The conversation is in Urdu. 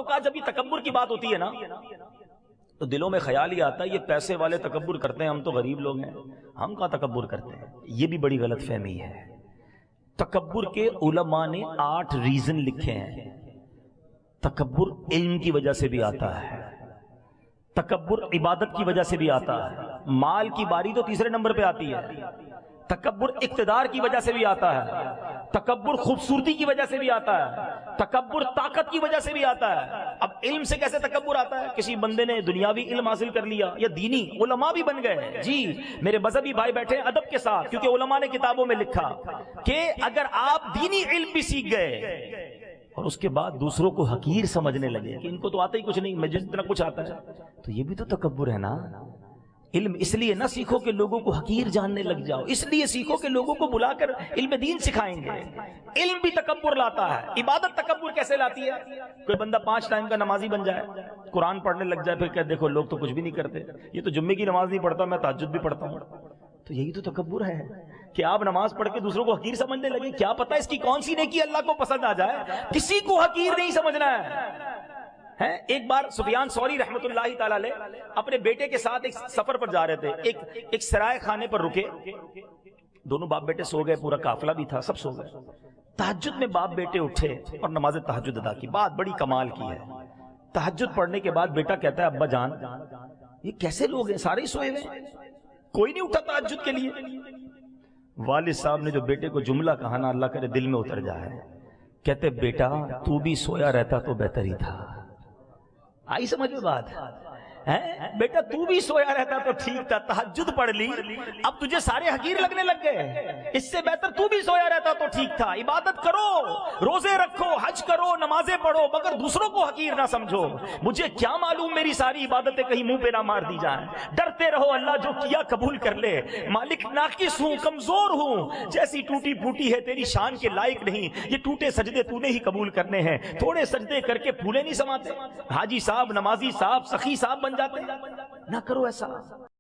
اوقات جب یہ تکبر کی بات ہوتی ہے نا تو دلوں میں خیال ہی آتا ہے یہ پیسے والے تکبر کرتے ہیں، ہم تو غریب لوگ ہیں، ہم کہاں تکبر کرتے ہیں۔ یہ بھی بڑی غلط فہمی ہے۔ تکبر کے علماء نے 8 ریزن لکھے ہیں۔ تکبر علم کی وجہ سے بھی آتا ہے، تکبر عبادت کی وجہ سے بھی آتا ہے، مال کی باری تو تیسرے نمبر پہ آتی ہے، تکبر اقتدار کی وجہ سے بھی آتا ہے، تکبر خوبصورتی کی وجہ سے بھی آتا ہے، تکبر طاقت کی وجہ سے بھی آتا ہے۔ اب علم سے کیسے تکبر آتا ہے؟ کسی بندے نے دنیاوی علم حاصل کر لیا یا دینی، علماء بھی بن گئے، جی میرے مذہبی بھائی بیٹھے ہیں ادب کے ساتھ، کیونکہ علماء نے کتابوں میں لکھا کہ اگر آپ دینی علم بھی سیکھ گئے اور اس کے بعد دوسروں کو حقیر سمجھنے لگے کہ ان کو تو آتا ہی کچھ نہیں، مجھے اتنا کچھ آتا ہے، تو یہ بھی تو تکبر ہے نا۔ علم اس لیے نہ سیکھو کہ لوگوں کو حقیر جاننے لگ جاؤ، اس لیے سیکھو کہ لوگوں کو بلا کر علم دین سکھائیں گے۔ علم بھی تکبر لاتا ہے۔ عبادت تکبر کیسے لاتی ہے؟ کوئی بندہ 5 ٹائم کا نمازی بن جائے، قرآن پڑھنے لگ جائے، پھر کہ دیکھو لوگ تو کچھ بھی نہیں کرتے، یہ تو جمعے کی نماز نہیں پڑھتا، میں تہجد بھی پڑھتا ہوں۔ تو یہی تو تکبر ہے کہ آپ نماز پڑھ کے دوسروں کو حقیر سمجھنے لگے۔ کیا پتہ اس کی کون سی نیکی اللہ کو پسند آ جائے، کسی کو حقیر نہیں سمجھنا ہے۔ ایک بار سفیان ثوری رحمۃ اللہ تعالی علیہ اپنے بیٹے کے ساتھ ایک سفر پر جا رہے تھے، ایک سرائے خانے پر رکے، دونوں باپ بیٹے سو گئے، پورا قافلہ بھی تھا، سب سو گئے۔ تہجد میں باپ بیٹے اٹھے اور نماز تہجد ادا کی۔ بات بڑی کمال کی ہے، تہجد پڑھنے کے بعد بیٹا کہتا ہے ابا جان یہ کیسے لوگ ہیں، سارے ہی سوئے ہوئے، کوئی نہیں اٹھا تہجد کے لیے۔ والد صاحب نے جو بیٹے کو جملہ کہا نا، اللہ کرے دل میں اتر جائے، کہتے بیٹا تو بھی سویا رہتا تو بہتر ہی تھا۔ آئی سمجھ میں بات؟ بیٹا تو بھی سویا رہتا تو ٹھیک تھا، تہجد پڑھ لی، اب تجھے سارے حقیر لگنے لگ گئے، اس سے بہتر تو بھی سویا رہتا تو ٹھیک تھا۔ عبادت کرو، روزے رکھو، حج کرو، نمازیں پڑھو، مگر دوسروں کو حقیر نہ سمجھو۔ مجھے کیا معلوم میری ساری عبادتیں کہیں منہ پہ نہ مار دی جائیں۔ ڈرتے رہو اللہ جو کیا قبول کر لے۔ مالک ناقص ہوں، کمزور ہوں، جیسی ٹوٹی پھوٹی ہے تیری شان کے لائق نہیں، یہ ٹوٹے سجدے تو نے ہی قبول کرنے ہیں۔ تھوڑے سجدے کر کے پھولے نہیں سماتے، حاجی صاحب، نمازی صاحب، سخی صاحب بن جاتے، نہ کرو ایسا۔